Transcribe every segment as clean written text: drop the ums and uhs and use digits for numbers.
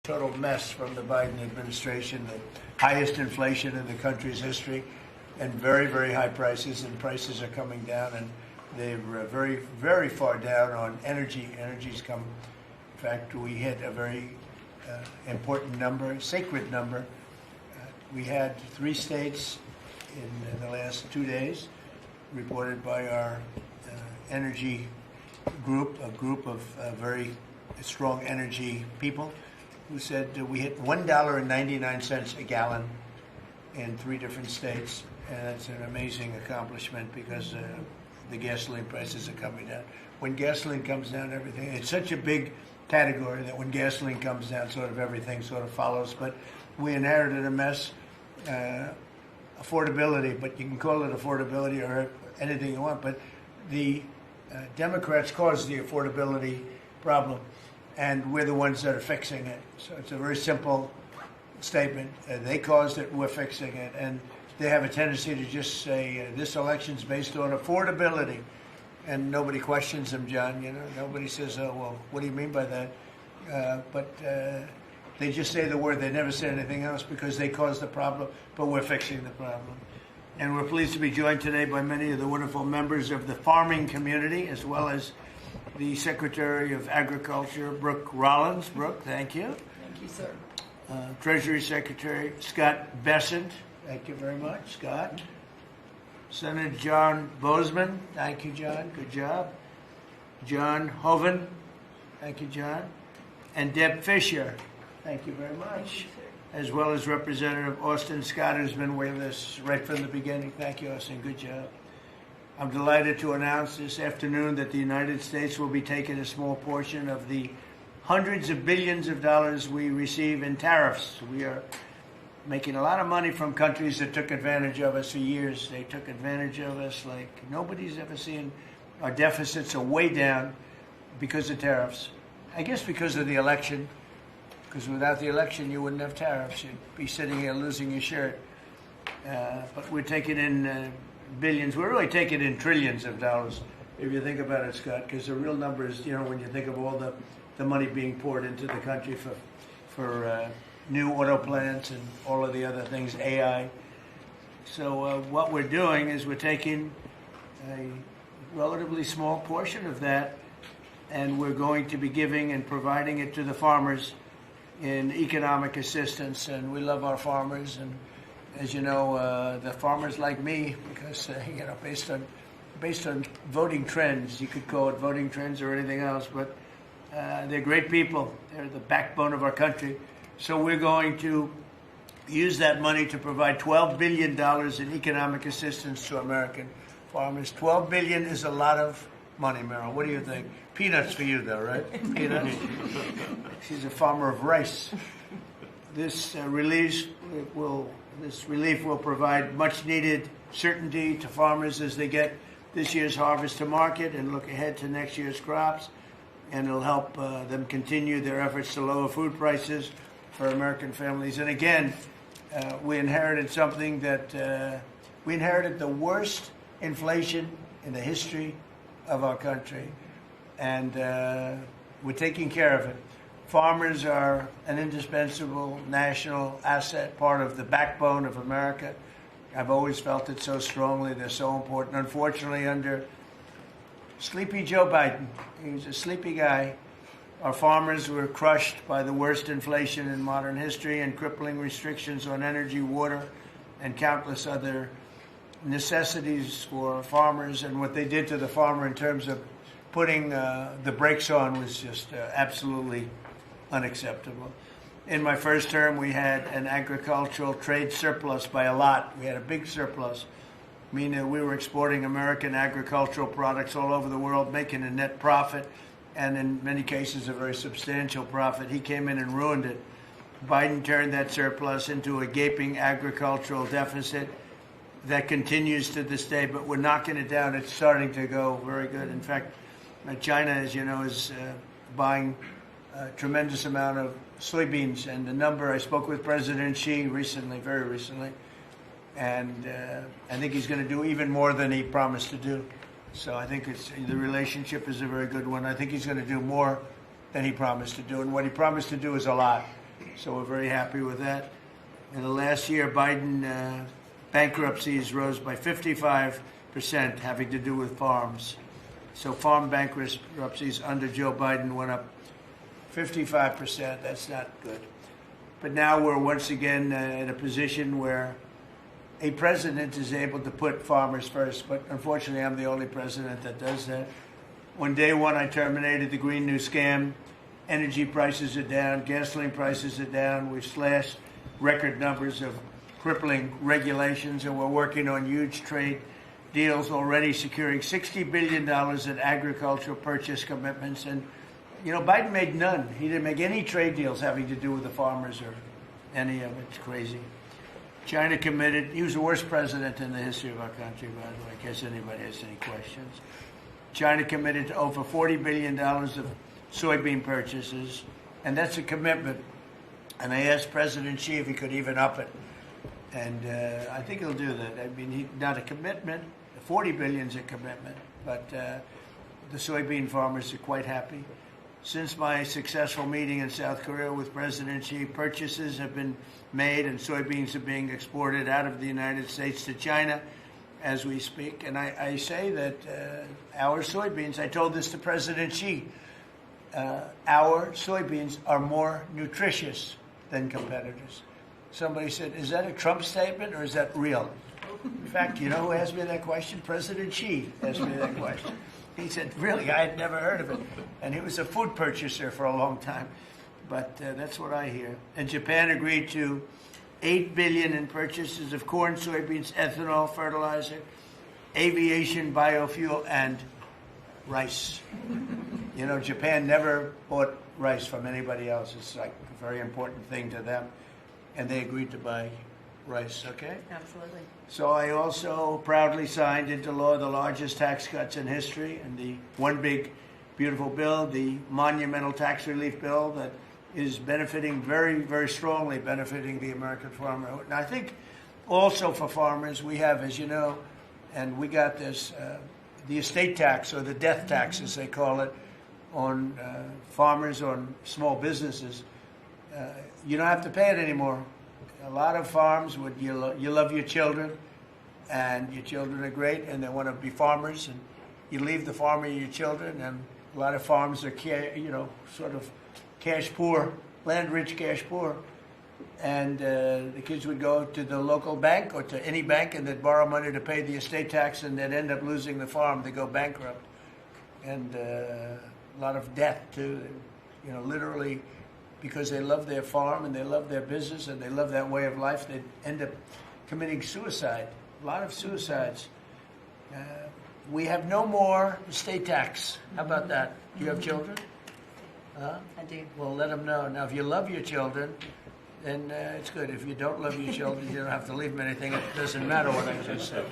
Total mess from the Biden administration, the highest inflation in the country's history, and very, very high prices, and prices are coming down, and they're very, very far down on energy. Energy's come, in fact, we hit a very important number, sacred number. We had 3 states in the last 2 days, reported by our energy group, a group of very strong energy people, who said we hit $1.99 a gallon in 3 different states, and that's an amazing accomplishment because the gasoline prices are coming down. When gasoline comes down, everything, it's such a big category that when gasoline comes down, sort of everything sort of follows. But we inherited a mess, affordability, but you can call it affordability or anything you want, but the Democrats caused the affordability problem, and we're the ones that are fixing it. So it's a very simple statement. They caused it, we're fixing it. And they have a tendency to just say, this election's based on affordability. And nobody questions them, John. You know, nobody says, oh, well, what do you mean by that? But they just say the word. They never say anything else because they caused the problem, but we're fixing the problem. And we're pleased to be joined today by many of the wonderful members of the farming community, as well as the Secretary of Agriculture, Brooke Rollins. Brooke, thank you. Thank you, sir. Treasury Secretary Scott Bessent. Thank you very much, Scott. Senator John Bozeman. Thank you, John. Good job. John Hoeven. Thank you, John. And Deb Fisher. Thank you very much. As well as Representative Austin Scott, who's been with us right from the beginning. Thank you, Austin. Good job. I'm delighted to announce this afternoon that the United States will be taking a small portion of the hundreds of billions of dollars we receive in tariffs. We are making a lot of money from countries that took advantage of us for years. They took advantage of us like nobody's ever seen. Our deficits are way down because of tariffs. I guess because of the election, because without the election you wouldn't have tariffs. You'd be sitting here losing your shirt. But we're taking in billions. We're really taking in trillions of dollars, if you think about it, Scott, because the real numbers, you know, when you think of all the money being poured into the country for new auto plants and all of the other things, AI. So what we're doing is we're taking a relatively small portion of that, and we're going to be giving and providing it to the farmers in economic assistance. And we love our farmers, and as you know, the farmers like me, because you know, based on voting trends, you could call it voting trends or anything else, but they're great people. They're the backbone of our country. So we're going to use that money to provide $12 billion in economic assistance to American farmers. $12 billion is a lot of money, Meryl. What do you think? Peanuts for you, though, right? Peanuts. She's a farmer of rice. This relief will provide much-needed certainty to farmers as they get this year's harvest to market and look ahead to next year's crops, and it'll help them continue their efforts to lower food prices for American families. And again, we inherited something that we inherited the worst inflation in the history of our country, and we're taking care of it. Farmers are an indispensable national asset, part of the backbone of America. I've always felt it so strongly. They're so important. Unfortunately, under sleepy Joe Biden, he was a sleepy guy, our farmers were crushed by the worst inflation in modern history and crippling restrictions on energy, water, and countless other necessities for farmers. And what they did to the farmer in terms of putting the brakes on was just absolutely unacceptable. In my first term, we had an agricultural trade surplus by a lot. We had a big surplus, meaning we were exporting American agricultural products all over the world, making a net profit, and in many cases a very substantial profit. He came in and ruined it. Biden turned that surplus into a gaping agricultural deficit that continues to this day, but we're knocking it down. It's starting to go very good. In fact, China, as you know, is buying a tremendous amount of soybeans, and the number, I spoke with President Xi recently, very recently, and I think he's going to do even more than he promised to do. So I think the relationship is a very good one. I think he's going to do more than he promised to do, and what he promised to do is a lot. So we're very happy with that. In the last year, Biden bankruptcies rose by 55%, having to do with farms. So farm bankruptcies under Joe Biden went up 55%. That's not good. But now we're once again in a position where a president is able to put farmers first. But unfortunately, I'm the only president that does that. On day one, I terminated the Green New Scam. Energy prices are down. Gasoline prices are down. We've slashed record numbers of crippling regulations, and we're working on huge trade deals already, securing $60 billion in agricultural purchase commitments. And, you know, Biden made none. He didn't make any trade deals having to do with the farmers or any of it. It's crazy. China committed. He was the worst president in the history of our country, by the way, in case anybody has any questions. China committed to over $40 billion of soybean purchases, and that's a commitment. And I asked President Xi if he could even up it. And I think he'll do that. I mean, not a commitment. 40 billion is a commitment, but the soybean farmers are quite happy. Since my successful meeting in South Korea with President Xi, purchases have been made and soybeans are being exported out of the United States to China as we speak. And I say that our soybeans, I told this to President Xi, our soybeans are more nutritious than competitors. Somebody said, is that a Trump statement or is that real? In fact, you know who asked me that question? President Xi asked me that question. He said, really, I had never heard of it. And he was a food purchaser for a long time. But that's what I hear. And Japan agreed to $8 billion in purchases of corn, soybeans, ethanol, fertilizer, aviation, biofuel, and rice. You know, Japan never bought rice from anybody else. It's like a very important thing to them. And they agreed to buy rice, okay? Absolutely. So I also proudly signed into law the largest tax cuts in history, and the one big, beautiful bill, the monumental tax relief bill that is benefiting very, very strongly, benefiting the American farmer. And I think also for farmers, we have, as you know, and we got this, the estate tax, or the death tax, as they call it, on farmers, on small businesses. You don't have to pay it anymore. A lot of farms would you love your children, and your children are great, and they want to be farmers, and you leave the farm and your children, and a lot of farms are, sort of cash poor, land rich, cash poor, and the kids would go to the local bank or to any bank, and they'd borrow money to pay the estate tax, and they'd end up losing the farm. They go bankrupt, and a lot of debt too. You know, literally. Because they love their farm and they love their business and they love that way of life, they end up committing suicide. A lot of suicides. We have no more estate tax. How about that? Do you have children? I do. Well, let them know. Now, if you love your children, then it's good. If you don't love your children, you don't have to leave them anything. It doesn't matter what I just said.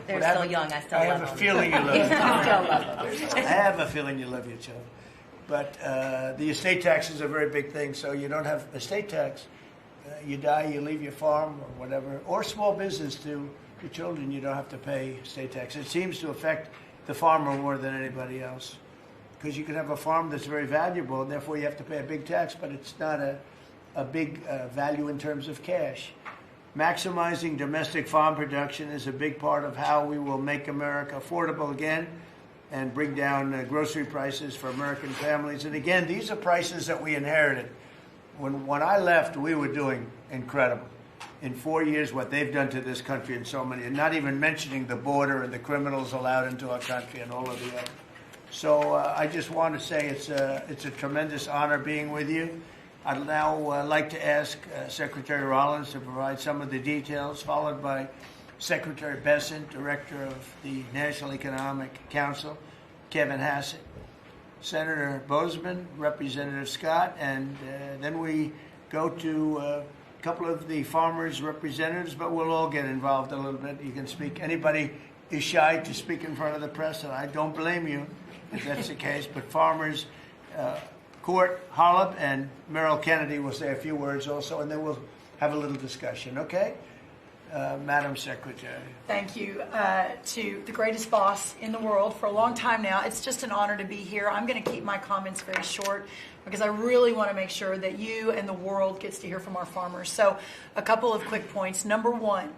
They're still young. I still love them. I have a feeling you love them. I still love them. I have a feeling you love your children. But the estate tax is a very big thing, so you don't have estate tax. You die, you leave your farm or whatever, or small business to your children, you don't have to pay estate tax. It seems to affect the farmer more than anybody else, because you can have a farm that's very valuable, and therefore you have to pay a big tax, but it's not a big value in terms of cash. Maximizing domestic farm production is a big part of how we will make America affordable again, and bring down grocery prices for American families. And again, these are prices that we inherited. When I left, we were doing incredible. In 4 years, what they've done to this country and so many, and not even mentioning the border and the criminals allowed into our country and all of the other. So I just want to say it's a tremendous honor being with you. I'd now like to ask Secretary Rollins to provide some of the details, followed by Secretary Bessent, Director of the National Economic Council, Kevin Hassett, Senator Bozeman, Representative Scott, and then we go to a couple of the farmers' representatives, but we'll all get involved a little bit. You can speak. Anybody is shy to speak in front of the press, and I don't blame you if that's the case, but farmers, Court Holub and Merrill Kennedy will say a few words also, and then we'll have a little discussion, okay? Madam Secretary. Thank you to the greatest boss in the world for a long time now. It's just an honor to be here. I'm going to keep my comments very short. because I really want to make sure that you and the world gets to hear from our farmers. So a couple of quick points. Number one,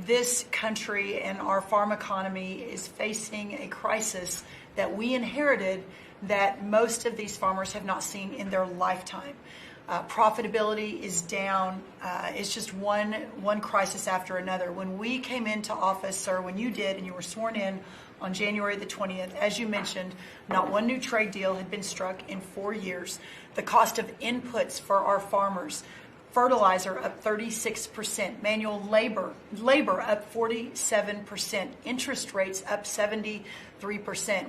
this country and our farm economy is facing a crisis that we inherited that most of these farmers have not seen in their lifetime. Profitability is down. It's just one crisis after another. When we came into office, sir, when you did and you were sworn in on January the 20th, as you mentioned, not one new trade deal had been struck in 4 years. The cost of inputs for our farmers, fertilizer up 36%, manual labor up 47%, interest rates up 73%.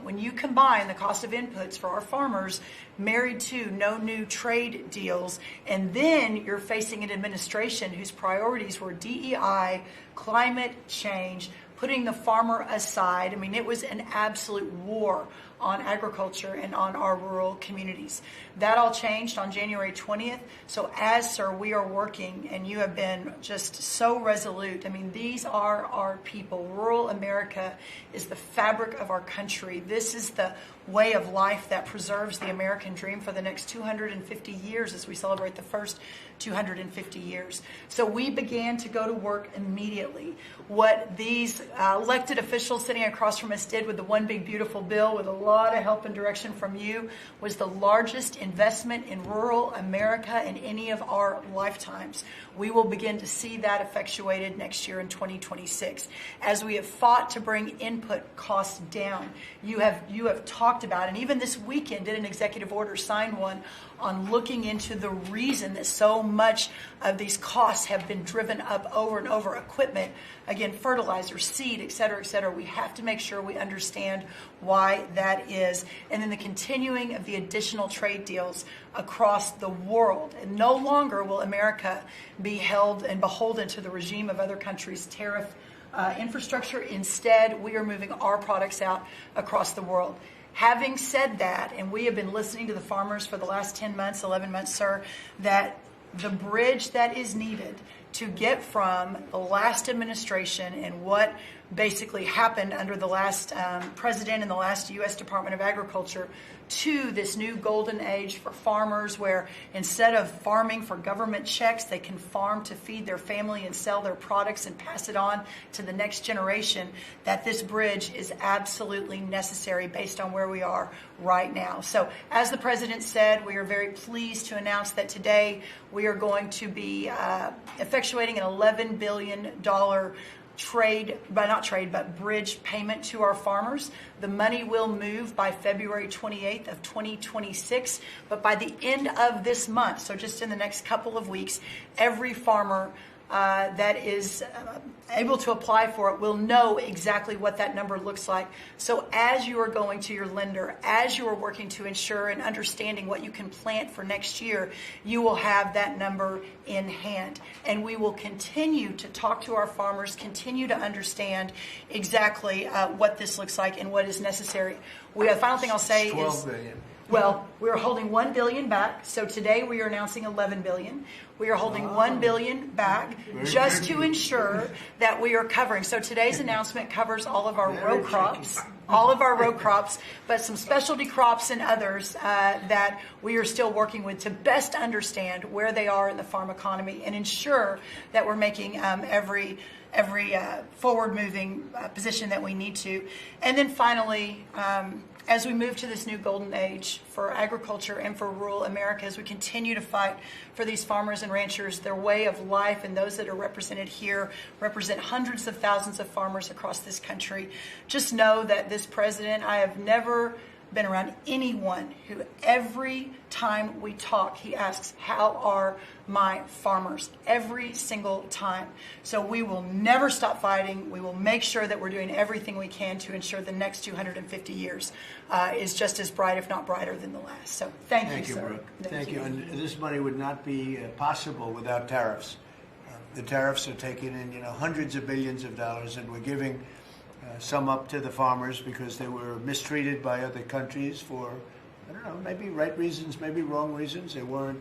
When you combine the cost of inputs for our farmers married to no new trade deals, and then you're facing an administration whose priorities were DEI, climate change, putting the farmer aside. I mean, it was an absolute war on agriculture and on our rural communities. That all changed on January 20th. So as, sir, we are working, and you have been just so resolute. I mean, these are our people. Rural America is the fabric of our country. This is the way of life that preserves the American dream for the next 250 years as we celebrate the first 250 years. So we began to go to work immediately. What these elected officials sitting across from us did with the One Big Beautiful Bill, with a lot of help and direction from you, was the largest investment in rural America in any of our lifetimes. We will begin to see that effectuated next year in 2026. As we have fought to bring input costs down, you have talked about, and even this weekend did an executive order, signed one, on looking into the reason that so much of these costs have been driven up over and over. Equipment, again, fertilizer, seed, et cetera, et cetera. We have to make sure we understand why that is. And then the continuing of the additional trade deals across the world. And no longer will America be held and beholden to the regime of other countries' tariff infrastructure. Instead, we are moving our products out across the world. Having said that, and we have been listening to the farmers for the last 10 months, 11 months, sir, that the bridge that is needed to get from the last administration and what basically happened under the last president and the last U.S. Department of Agriculture to this new golden age for farmers, where instead of farming for government checks, they can farm to feed their family and sell their products and pass it on to the next generation, that this bridge is absolutely necessary based on where we are right now. So as the president said, we are very pleased to announce that today we are going to be effectuating an $11 billion bridge payment to our farmers. The money will move by February 28th of 2026, but by the end of this month, so just in the next couple of weeks, every farmer that is able to apply for it will know exactly what that number looks like. So as you are going to your lender, as you are working to ensure and understanding what you can plant for next year, you will have that number in hand. And we will continue to talk to our farmers, continue to understand exactly what this looks like and what is necessary. The final thing I'll say is 12 billion. Well, we are holding $1 billion back. So today we are announcing $11 billion. We are holding $1 billion back just to ensure that we are covering. So today's announcement covers all of our row crops, but some specialty crops and others that we are still working with to best understand where they are in the farm economy and ensure that we're making every forward-moving position that we need to. And then finally, as we move to this new golden age for agriculture and for rural America, as we continue to fight for these farmers and ranchers, their way of life, and those that are represented here represent hundreds of thousands of farmers across this country. Just know that this president, I have never been around anyone who every time we talk, he asks, how are my farmers? Every single time. So we will never stop fighting. We will make sure that we're doing everything we can to ensure the next 250 years is just as bright, if not brighter, than the last. So thank you, sir. Brooke. Thank you. And this money would not be possible without tariffs. The tariffs are taking in, hundreds of billions of dollars, and we're giving some up to the farmers because they were mistreated by other countries for, I don't know, maybe right reasons, maybe wrong reasons. They weren't.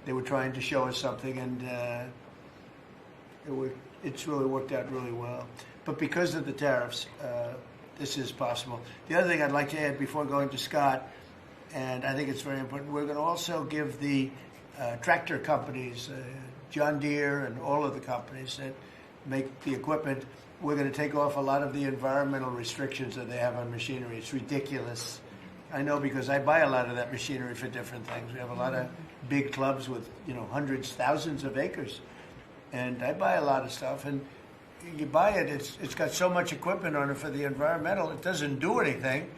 They were trying to show us something, and it's really worked out really well. But because of the tariffs, this is possible. The other thing I'd like to add before going to Scott, and I think it's very important. We're going to also give the tractor companies, John Deere and all of the companies that make the equipment, we're going to take off a lot of the environmental restrictions that they have on machinery. It's ridiculous. I know because I buy a lot of that machinery for different things. We have a lot of big clubs with, hundreds, thousands of acres. And I buy a lot of stuff, and you buy it, it's got so much equipment on it for the environmental, it doesn't do anything,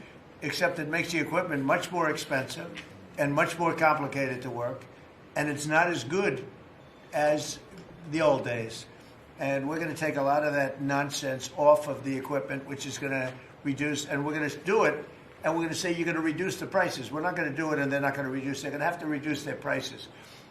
except it makes the equipment much more expensive and much more complicated to work, and it's not as good as the old days. And we're going to take a lot of that nonsense off of the equipment, which is going to reduce, and we're going to do it, and we're going to say you're going to reduce the prices. We're not going to do it and they're not going to reduce. They're going to have to reduce their prices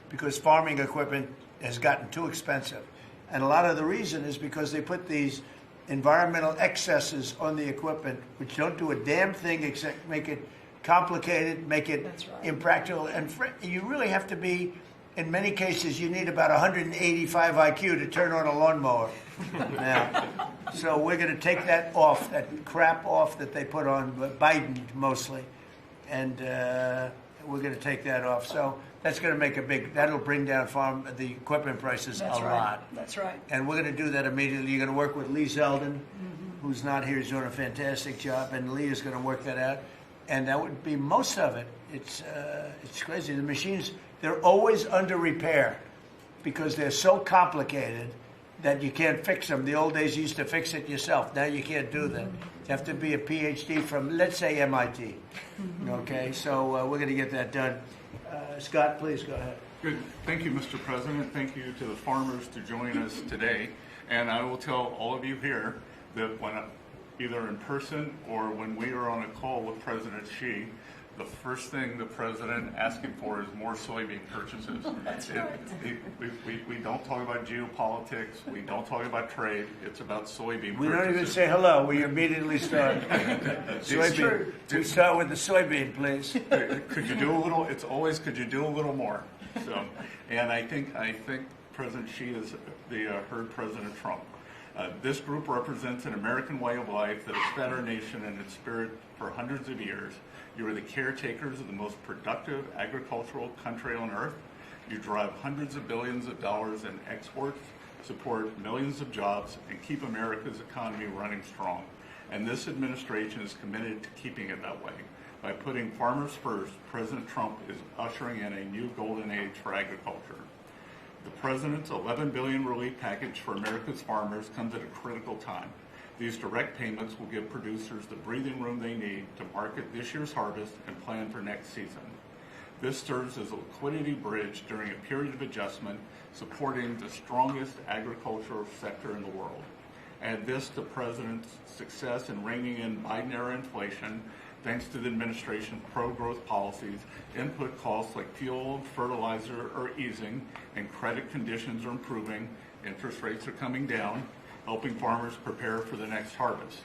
because farming equipment has gotten too expensive. And a lot of the reason is because they put these environmental excesses on the equipment, which don't do a damn thing except make it complicated, make it impractical. And you really have to be, in many cases, you need about 185 IQ to turn on a lawnmower now. So we're going to take that off, that crap off that they put on Biden mostly. And we're going to take that off. So that's going to make that'll bring down the equipment prices a lot. That's right. And we're going to do that immediately. You're going to work with Lee Zeldin, who's not here. He's doing a fantastic job. And Lee is going to work that out. And that would be most of it. It's crazy. The machines, they're always under repair because they're so complicated that you can't fix them. The old days you used to fix it yourself. Now you can't do that. You have to be a PhD from, let's say, MIT. Okay, so we're going to get that done. Scott, please go ahead. Good. Thank you, Mr. President. Thank you to the farmers to join us today. And I will tell all of you here that when either in person or when we are on a call with President Xi, the first thing the president asking for is more soybean purchases. That's right. We don't talk about geopolitics. We don't talk about trade. It's about soybean We purchases. don't even say hello. We immediately start. Soybean. We start with the soybean, please. Could you do a little? It's always could you do a little more? So, and I think President Xi has heard President Trump. This group represents an American way of life that has fed our nation in its spirit for hundreds of years. You are the caretakers of the most productive agricultural country on earth. You drive hundreds of billions of dollars in exports, support millions of jobs, and keep America's economy running strong. And this administration is committed to keeping it that way. By putting farmers first, President Trump is ushering in a new golden age for agriculture. The President's $11 billion relief package for America's farmers comes at a critical time. These direct payments will give producers the breathing room they need to market this year's harvest and plan for next season. This serves as a liquidity bridge during a period of adjustment, supporting the strongest agricultural sector in the world. Add this to President's success in reining in Biden-era inflation, thanks to the administration's pro-growth policies, input costs like fuel and fertilizer are easing, and credit conditions are improving, interest rates are coming down, helping farmers prepare for the next harvest.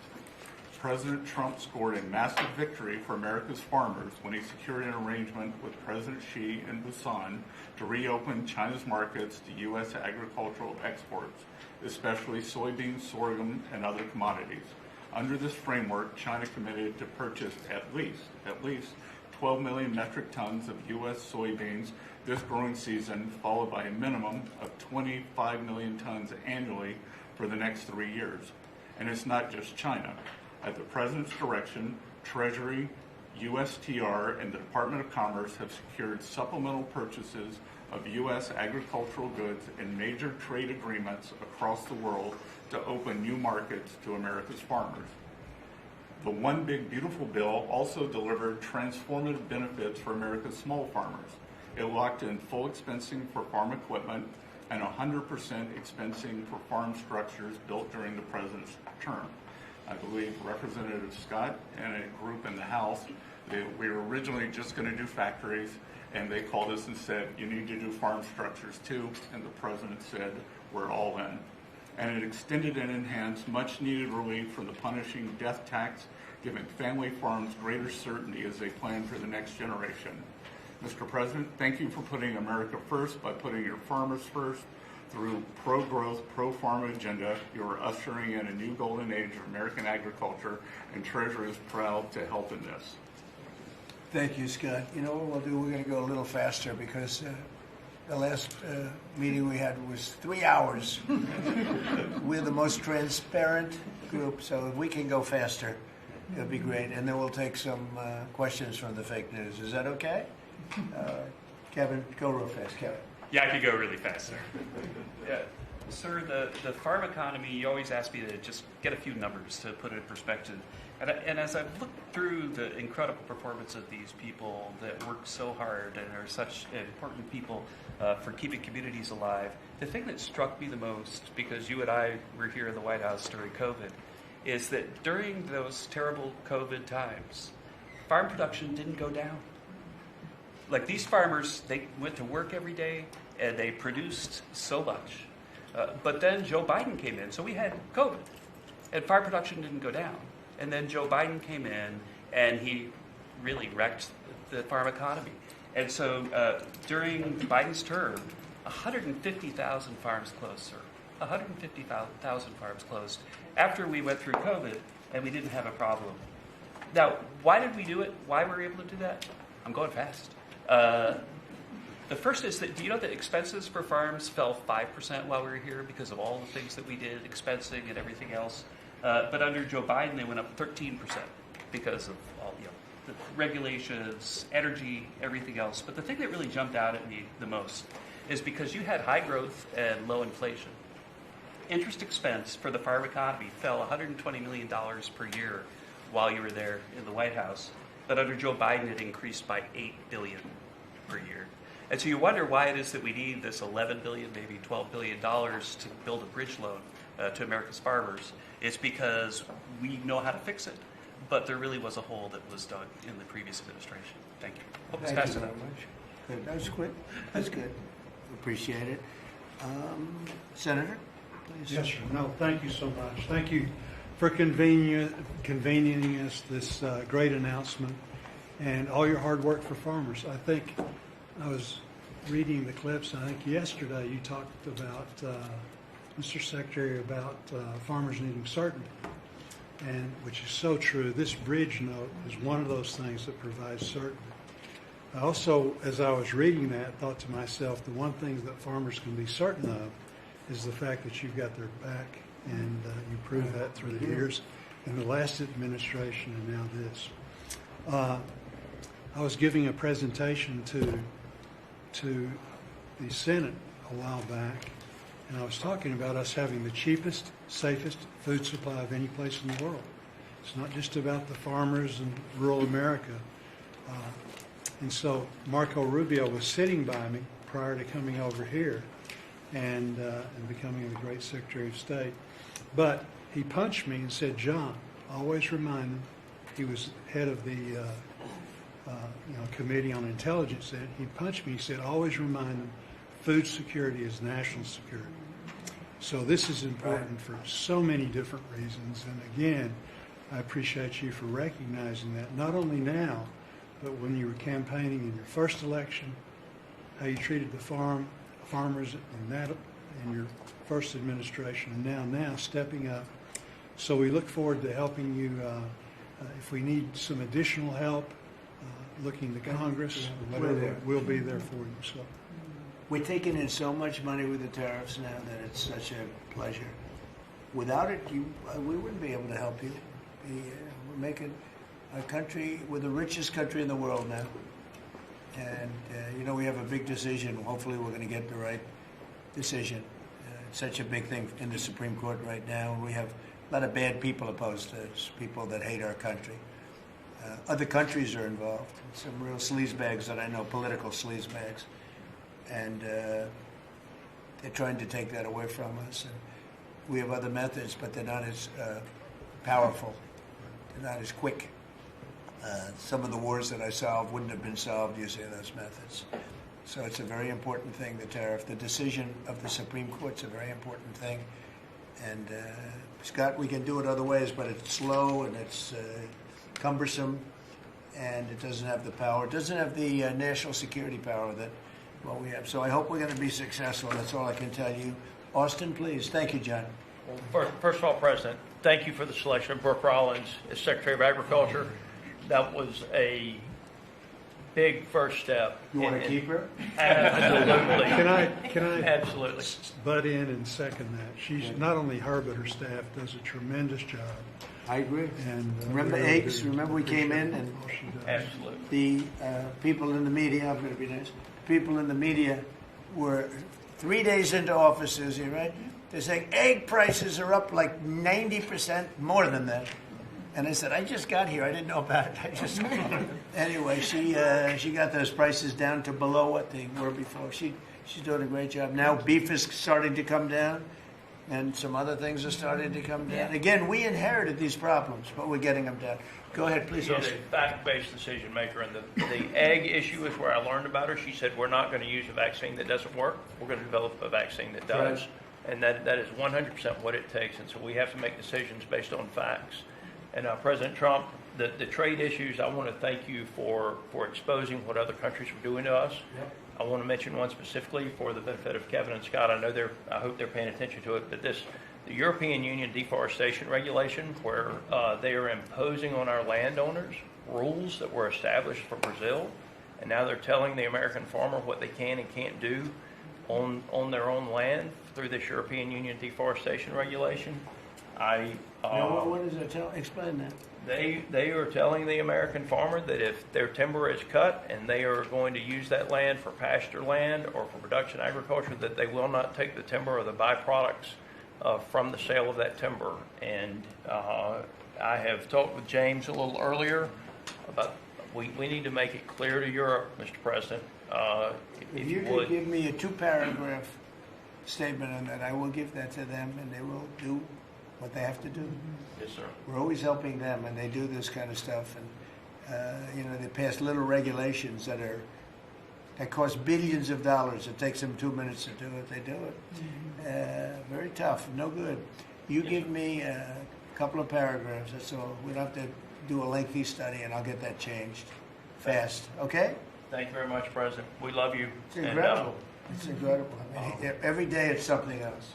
President Trump scored a massive victory for America's farmers when he secured an arrangement with President Xi in Busan to reopen China's markets to U.S. agricultural exports, especially soybeans, sorghum, and other commodities. Under this framework, China committed to purchase at least 12 million metric tons of U.S. soybeans this growing season, followed by a minimum of 25 million tons annually for the next 3 years. And it's not just China. At the President's direction, Treasury, USTR, and the Department of Commerce have secured supplemental purchases of U.S. agricultural goods in major trade agreements across the world to open new markets to America's farmers. The One Big Beautiful Bill also delivered transformative benefits for America's small farmers. It locked in full expensing for farm equipment and 100% expensing for farm structures built during the President's term. I believe Representative Scott and a group in the House, we were originally just going to do factories, and they called us and said, you need to do farm structures too, and the President said, we're all in. And it extended and enhanced much-needed relief from the punishing death tax, giving family farms greater certainty as they plan for the next generation. Mr. President, thank you for putting America first by putting your farmers first. Through pro-growth, pro-farm agenda, you are ushering in a new golden age of American agriculture, and Treasury is proud to help in this. Thank you, Scott. You know what we'll do? We're going to go a little faster because the last meeting we had was 3 hours. We're the most transparent group, so if we can go faster, it'll be great. And then we'll take some questions from the fake news. Is that okay? Kevin, go real fast, Kevin. Yeah, I could go really fast, sir. Yeah. Sir, the farm economy, you always ask me to just get a few numbers to put it in perspective. And as I've looked through the incredible performance of these people that work so hard and are such important people for keeping communities alive, the thing that struck me the most, because you and I were here in the White House during COVID, is that during those terrible COVID times, farm production didn't go down. Like these farmers, they went to work every day and they produced so much. But then Joe Biden came in, so we had COVID, and farm production didn't go down. And then Joe Biden came in, and he really wrecked the farm economy. And so during Biden's term, 150,000 farms closed, sir. 150,000 farms closed after we went through COVID, and we didn't have a problem. Now, why did we do it? Why were we able to do that? I'm going fast. The first is that, do you know that expenses for farms fell 5% while we were here because of all the things that we did, expensing and everything else? But under Joe Biden, they went up 13% because of all the regulations, energy, everything else. But the thing that really jumped out at me the most is because you had high growth and low inflation. Interest expense for the farm economy fell $120 million per year while you were there in the White House. But under Joe Biden, it increased by $8 billion per year. And so you wonder why it is that we need this $11 billion, maybe $12 billion to build a bridge loan to America's farmers. It's because we know how to fix it, but there really was a hole that was dug in the previous administration. Thank you. Hope it's Thank fast you very enough. much. Good. That was quick. That's good. Appreciate it. Senator, please. Yes, sir. No, thank you so much. Thank you for convening us this great announcement and all your hard work for farmers. I think I was reading the clips, and I think yesterday you talked about, Mr. Secretary, about farmers needing certainty, and which is so true. This bridge note is one of those things that provides certainty. I also, as I was reading that, thought to myself, the one thing that farmers can be certain of is the fact that you've got their back, and you proved that through the years in the last administration and now this. I was giving a presentation to the Senate a while back, and I was talking about us having the cheapest, safest food supply of any place in the world. It's not just about the farmers in rural America. And so Marco Rubio was sitting by me prior to coming over here and becoming the great Secretary of State. But he punched me and said, "John, always remind him," he was head of the Committee on Intelligence. He punched me. He said, "Always remind them, food security is national security." So this is important for so many different reasons. And again, I appreciate you for recognizing that, not only now, but when you were campaigning in your first election, how you treated the farmers in your first administration, and now stepping up. So we look forward to helping you. If we need some additional help, looking to Congress, we'll be there for you. So We're taking in so much money with the tariffs now that it's such a pleasure. Without it, we wouldn't be able to help you. We're making a country, we're the richest country in the world now. And, we have a big decision. Hopefully we're going to get the right decision. It's such a big thing in the Supreme Court right now. We have a lot of bad people opposed to us, people that hate our country. Other countries are involved, some real sleazebags that I know, political sleazebags. And they're trying to take that away from us. And we have other methods, but they're not as powerful. They're not as quick. Some of the wars that I solved wouldn't have been solved using those methods. So it's a very important thing, the tariff. The decision of the Supreme Court's a very important thing. And Scott, we can do it other ways, but it's slow and it's cumbersome, and it doesn't have the power. It doesn't have the national security power that we have. So I hope we're going to be successful. That's all I can tell you. Austin, please. Thank you, John. Well, first of all, President, thank you for the selection of Brooke Rollins as Secretary of Agriculture. That was a big first step. You want to keep her? Absolutely. Can I Absolutely. butt in and second that? She's, not only her, but her staff does a tremendous job. I agree. And Remember we really eggs? do Remember we came in appreciate and all she does. Absolutely. the people in the media, I'm going to be nice, people in the media were 3 days into offices, you right? They're saying egg prices are up like 90% more than that. And I said, I just got here. I didn't know about it. Anyway, she got those prices down to below what they were before. She's doing a great job. Now beef is starting to come down, and some other things are starting to come down. Again, we inherited these problems, but we're getting them down. Go ahead, please. She's a fact-based decision maker, and the egg issue is where I learned about her. She said, we're not going to use a vaccine that doesn't work. We're going to develop a vaccine that does. Right. And that is 100% what it takes. And so we have to make decisions based on facts. And President Trump, the trade issues, I want to thank you for exposing what other countries are doing to us. Yep. I want to mention one specifically for the benefit of Kevin and Scott. I hope they're paying attention to it, but the European Union deforestation regulation, where they are imposing on our landowners rules that were established for Brazil, and now they're telling the American farmer what they can and can't do on their own land through this European Union deforestation regulation. Now, what does that tell? Explain that. They are telling the American farmer that if their timber is cut and they are going to use that land for pasture land or for production agriculture, that they will not take the timber or the byproducts from the sale of that timber. And I have talked with James a little earlier about we need to make it clear to Europe, Mr. President. If you could give me a 2-paragraph statement on that, I will give that to them, and they will do what they have to do. Yes, sir. We're always helping them, and they do this kind of stuff. And they pass little regulations that cost billions of dollars. It takes them 2 minutes to do it. They do it. Very tough. No good. You give me a couple of paragraphs. That's all. We don't have to do a lengthy study, and I'll get that changed fast. Okay? Thank you very much, President. We love you. It's incredible. It's incredible. I mean, every day it's something else.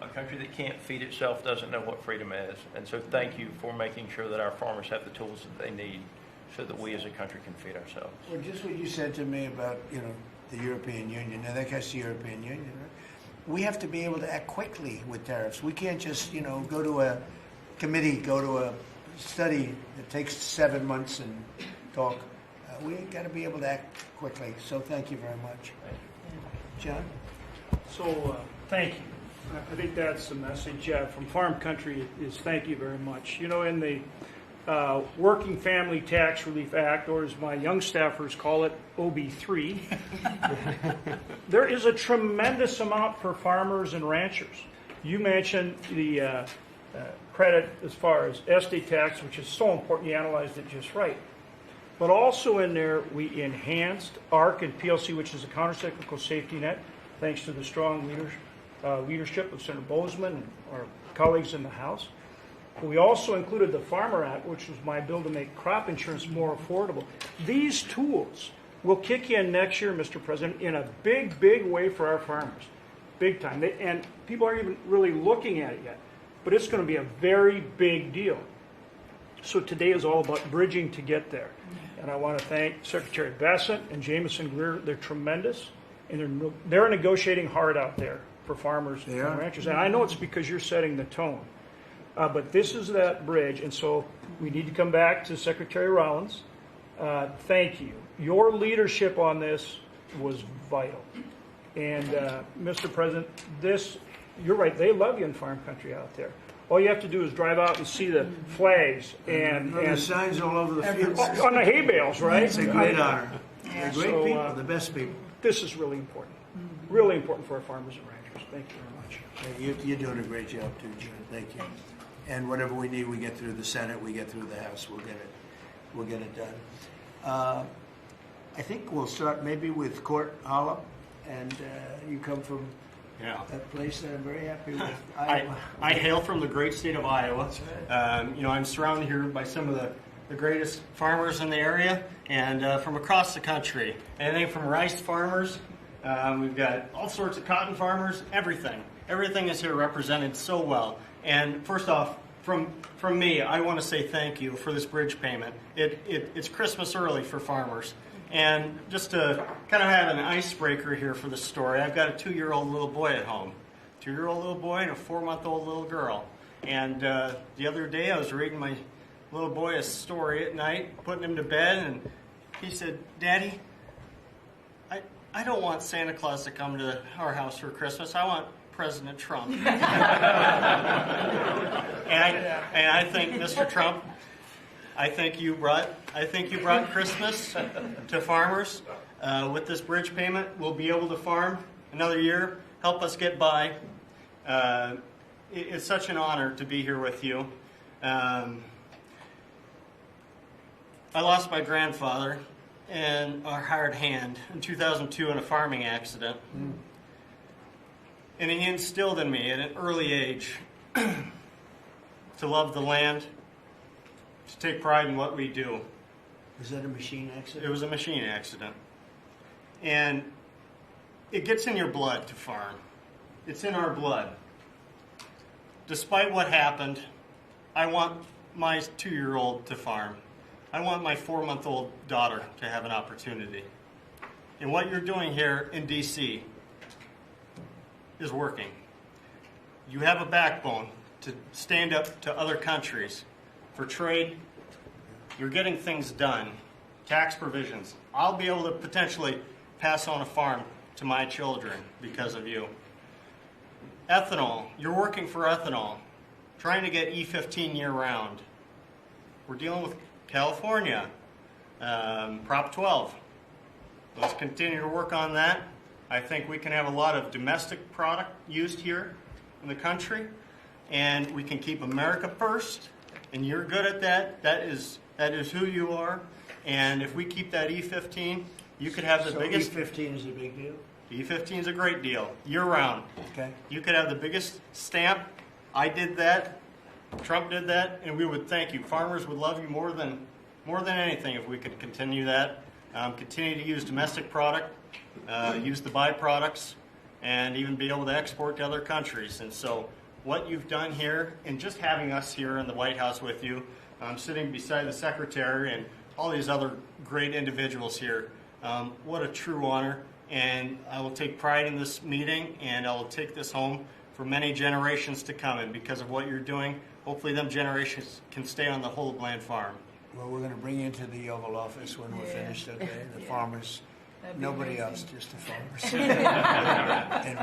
A country that can't feed itself doesn't know what freedom is. And so thank you for making sure that our farmers have the tools that they need so that we as a country can feed ourselves. Well, just what you said to me about, the European Union. Now, that guy's the European Union, right? We have to be able to act quickly with tariffs. We can't just, go to a committee, go to a study that takes 7 months and talk. We got to be able to act quickly. So thank you very much. John? So thank you. I think that's the message from Farm Country is thank you very much. In the Working Family Tax Relief Act, or as my young staffers call it, OB3, there is a tremendous amount for farmers and ranchers. You mentioned the credit as far as estate tax, which is so important. You analyzed it just right. But also in there, we enhanced ARC and PLC, which is a countercyclical safety net, thanks to the strong leadership of Senator Bozeman and our colleagues in the House. But we also included the Farmer Act, which was my bill to make crop insurance more affordable. These tools will kick in next year, Mr. President, in a big, big way for our farmers. Big time. And people aren't even really looking at it yet. But it's going to be a very big deal. So today is all about bridging to get there. And I want to thank Secretary Bassett and Jameson Greer. They're tremendous. And they're negotiating hard out there for farmers and ranchers. And I know it's because you're setting the tone. But this is that bridge. And so we need to come back to Secretary Rollins. Thank you. Your leadership on this was vital. And Mr. President, you're right. They love you in Farm Country out there. All you have to do is drive out and see the flags and the signs all over the fields. On the hay bales, right? It's a great honor. They're great people, the best people. This is really important. Really important for our farmers and ranchers. Thank you very much. You're doing a great job too, John. Thank you. And whatever we need, we get through the Senate, we get through the House. We'll get it done. I think we'll start maybe with Court Hollow, and you come from that place that I'm very happy with. I hail from the great state of Iowa. I'm surrounded here by some of the greatest farmers in the area and from across the country. Anything from rice farmers, we've got all sorts of cotton farmers, everything. Everything is here represented so well. And first off, from me, I want to say thank you for this bridge payment. It's Christmas early for farmers. And just to kind of have an icebreaker here for the story, I've got a 2-year-old little boy at home. 2-year-old little boy and a 4-month-old little girl. And the other day I was reading my little boy a story at night, putting him to bed, and he said, "Daddy, I don't want Santa Claus to come to our house for Christmas. I want President Trump." and I think, Mr. Trump, I think you brought Christmas to farmers. With this bridge payment, we'll be able to farm another year, help us get by. It's such an honor to be here with you. I lost my grandfather and a hard hand in 2002 in a farming accident. And he instilled in me at an early age to love the land, to take pride in what we do. Was that a machine accident? It was a machine accident. And it gets in your blood to farm. It's in our blood. Despite what happened, I want my 2-year-old to farm. I want my 4-month-old daughter to have an opportunity. And what you're doing here in D.C. is working. You have a backbone to stand up to other countries for trade. You're getting things done. Tax provisions. I'll be able to potentially pass on a farm to my children because of you. Ethanol. You're working for ethanol. Trying to get E15 year-round. We're dealing with California. Prop 12. Let's continue to work on that. I think we can have a lot of domestic product used here in the country, and we can keep America first, and you're good at that. That is who you are. And if we keep that E15, you could have the biggest... E15 is a big deal? E15 is a great deal, year-round. Okay. You could have the biggest stamp. I did that. Trump did that, and we would thank you. Farmers would love you more than anything if we could continue that. Continue to use domestic product, use the byproducts, and even be able to export to other countries. And so what you've done here, and just having us here in the White House with you, sitting beside the Secretary and all these other great individuals here, what a true honor. And I will take pride in this meeting, and I will take this home for many generations to come. And because of what you're doing, hopefully them generations can stay on the whole Bland farm. Well, we're going to bring you into the Oval Office when we're finished, okay? The farmers, nobody else, just the farmers. And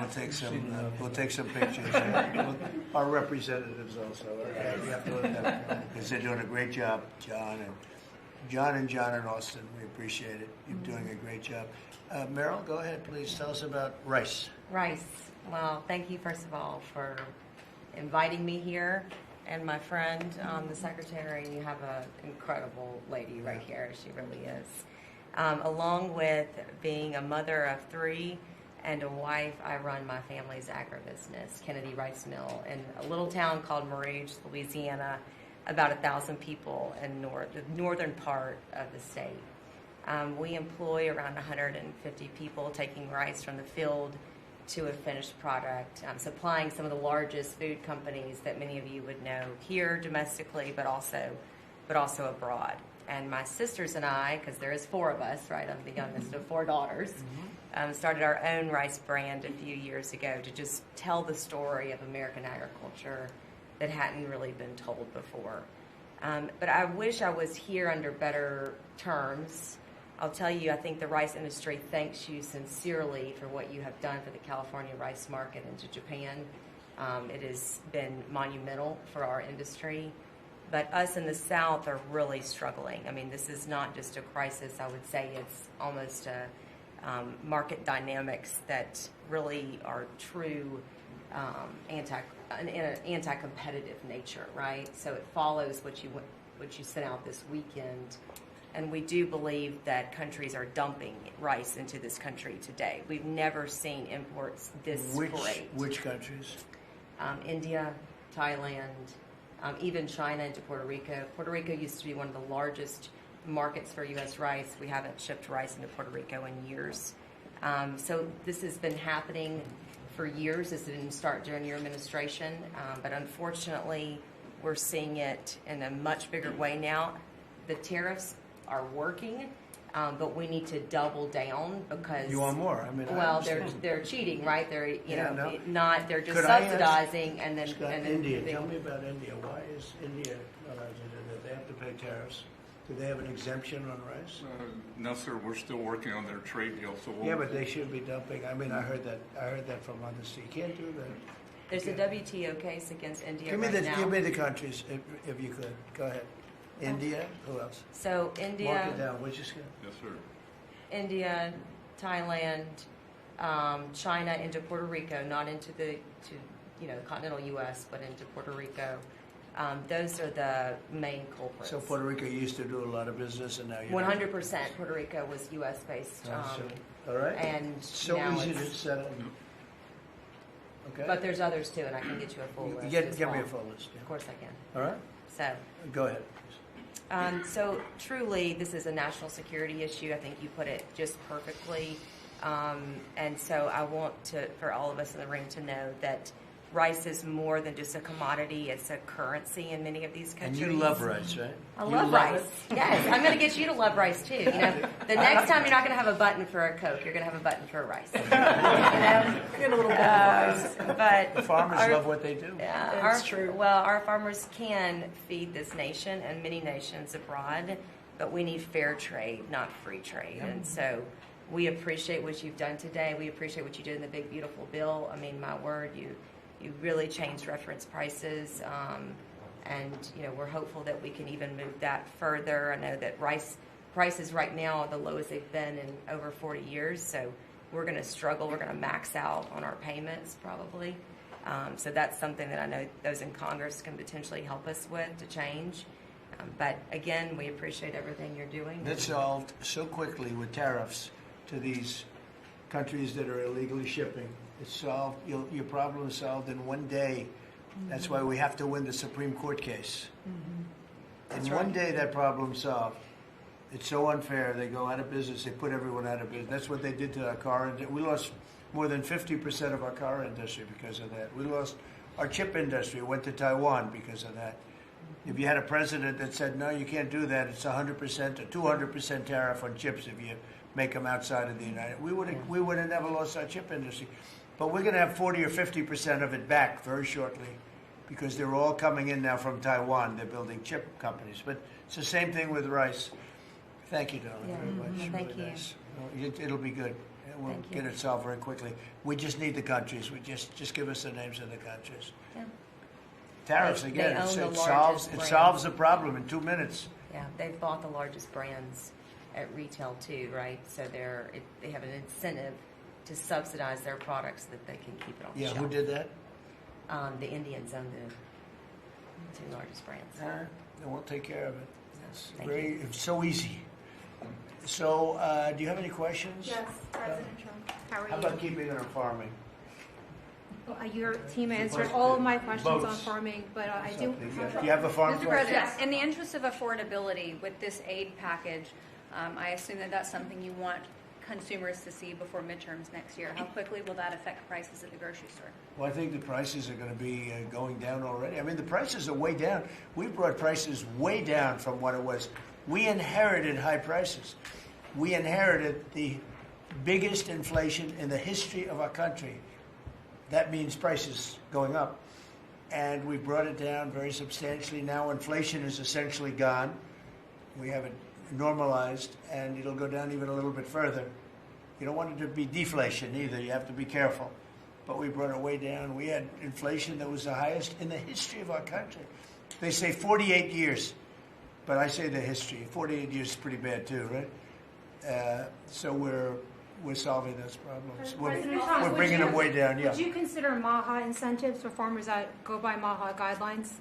we'll take some pictures. Our representatives also. Okay? We have to look at them because they're doing a great job, John and Austin. We appreciate it. You're doing a great job. Meryl, go ahead, please. Tell us about rice. Rice. Well, thank you, first of all, for inviting me here. And my friend, the secretary, you have an incredible lady right here. She really is. Along with being a mother of 3 and a wife, I run my family's agribusiness, Kennedy Rice Mill, in a little town called Morouge, Louisiana, about 1,000 people in the northern part of the state. We employ around 150 people taking rice from the field to a finished product, supplying some of the largest food companies that many of you would know here domestically, but also abroad. And my sisters and I, because there is 4 of us, right? I'm the youngest of 4 daughters, started our own rice brand a few years ago to just tell the story of American agriculture that hadn't really been told before. But I wish I was here under better terms. I'll tell you, I think the rice industry thanks you sincerely for what you have done for the California rice market into Japan. It has been monumental for our industry. But us in the South are really struggling. I mean, this is not just a crisis. I would say it's almost a market dynamics that really are true anti-competitive nature, right? So it follows what you sent out this weekend. And we do believe that countries are dumping rice into this country today. We've never seen imports this great. Which countries? India, Thailand, even China into Puerto Rico. Puerto Rico used to be one of the largest markets for U.S. rice. We haven't shipped rice into Puerto Rico in years. So this has been happening for years. This didn't start during your administration. But unfortunately, we're seeing it in a much bigger way now. The tariffs are working. but we need to double down because You want more? I mean, I well, understand. they're cheating, right? They're No. not. They're just Could I ask- subsidizing and then Scott, and then India. they- Tell me about India. Why is India not allowed to do that? They have to pay tariffs. Do they have an exemption on rice? No, sir, we're still working on their trade deal, so we'll. Yeah, but they should be dumping. I mean, I heard that from others. You can't do that. There's a WTO case against India Give me right now. give me the countries if you could. Go ahead. India. Who else? So Mark it India, down. Would you, Scott? Yes, sir. India, Thailand, China into Puerto Rico, not into the continental U.S., but into Puerto Rico. Those are the main culprits. So Puerto Rico used to do a lot of business, and now you. 100% Puerto Rico was U.S. based, All right. and So now easy to it's, set up. Okay. but there's others too, and I can get you a full list. Give as me well. a full list. Of course I can. All right. So. Go ahead. So truly, this is a national security issue. I think you put it just perfectly. And so I want for all of us in the room to know that rice is more than just a commodity. It's a currency in many of these And countries. you love rice, right? I You love rice. it? Yes, I'm going to get you to love rice too. The next time you're not going to have a button for a Coke, you're going to have a button for a rice. Get a little bit of But The farmers our- love what they do. Yeah, That's true. Well, our farmers can feed this nation and many nations abroad, but we need fair trade, not free trade. And so we appreciate what you've done today. We appreciate what you did in the big, beautiful bill. I mean, my word, you really changed reference prices. And, we're hopeful that we can even move that further. I know that rice prices right now are the lowest they've been in over 40 years. So we're going to struggle. We're going to max out on our payments probably. So that's something that I know those in Congress can potentially help us with to change. But again, we appreciate everything you're doing. That's solved so quickly with tariffs to these countries that are illegally shipping. It's solved. Your problem is solved in one day. That's why we have to win the Supreme Court case. In one day, that problem's solved. It's so unfair. They go out of business. They put everyone out of business. That's what they did to our car industry. We lost more than 50% of our car industry because of that. We lost our chip industry. Went to Taiwan because of that. If you had a president that said, no, you can't do that, it's 100% or 200% tariff on chips if you make them outside of the United States, we would have never lost our chip industry. But we're going to have 40 or 50% of it back very shortly because they're all coming in now from Taiwan. They're building chip companies. But it's the same thing with rice. Thank you, darling, Yeah. very much. Thank Really you. nice. It'll be good. We'll Thank you. get it solved very quickly. We just need the countries. We just give us the names of the countries. Yeah. Tariffs, They again, own the it largest solves the problem in 2 minutes. Yeah, they've bought the largest brands at retail too, right? So they have an incentive to subsidize their products so that they can keep it on the Yeah, shelf. who did that? The Indians own the two largest brands. All right, then we'll take care of it. It's Thank very, you. it's so easy. So, do you have any questions? Yes, President Trump. How are How you? about keeping it on farming? Your team answered all of my questions on Boats. farming, but I do. Do you have a farm Mr. question? President, in the interest of affordability with this aid package, I assume that that's something you want consumers to see before midterms next year. How quickly will that affect prices at the grocery store? Well, I think the prices are going to be going down already. I mean, the prices are way down. We brought prices way down from what it was. We inherited high prices. We inherited the biggest inflation in the history of our country. That means prices going up. And we brought it down very substantially. Now inflation is essentially gone. We have it normalized, and it'll go down even a little bit further. You don't want it to be deflation either. You have to be careful. But we brought it way down. We had inflation that was the highest in the history of our country. They say 48 years, but I say the history. 48 years is pretty bad too, right? So we're solving those problems. President Trump, We're would bringing you- them way down. Yeah. Would you consider MAHA incentives for farmers that go by MAHA guidelines?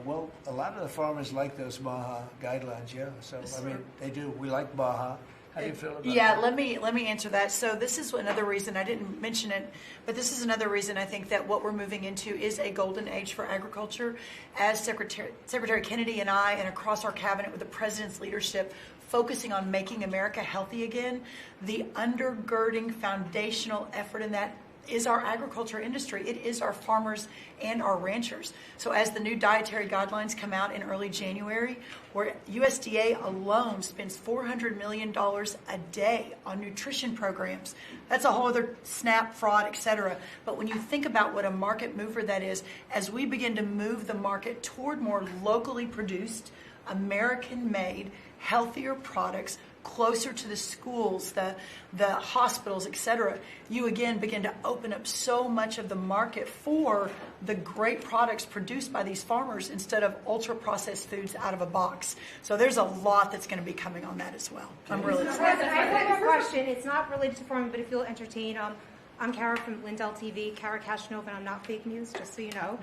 Well, a lot of the farmers like those MAHA guidelines. Yeah. So I mean, they do. We like MAHA. How do you feel about Yeah, that? let me answer that. So this is another reason, I didn't mention it, but this is another reason I think that what we're moving into is a golden age for agriculture. As Secretary Kennedy and I, and across our cabinet with the president's leadership, focusing on making America healthy again, the undergirding foundational effort in that is our agriculture industry. It is our farmers and our ranchers. So as the new dietary guidelines come out in early January, where USDA alone spends $400 million a day on nutrition programs, that's a whole other SNAP, fraud, etc. But when you think about what a market mover that is, as we begin to move the market toward more locally produced, American-made, healthier products, closer to the schools, the hospitals, etc., you again begin to open up so much of the market for the great products produced by these farmers instead of ultra-processed foods out of a box. So there's a lot that's going to be coming on that as well. I'm really excited. I have one more question. It's not related to farming, but if you'll entertain. I'm Kara from Lindell TV, Kara Kashnov, and I'm not fake news, just so you know.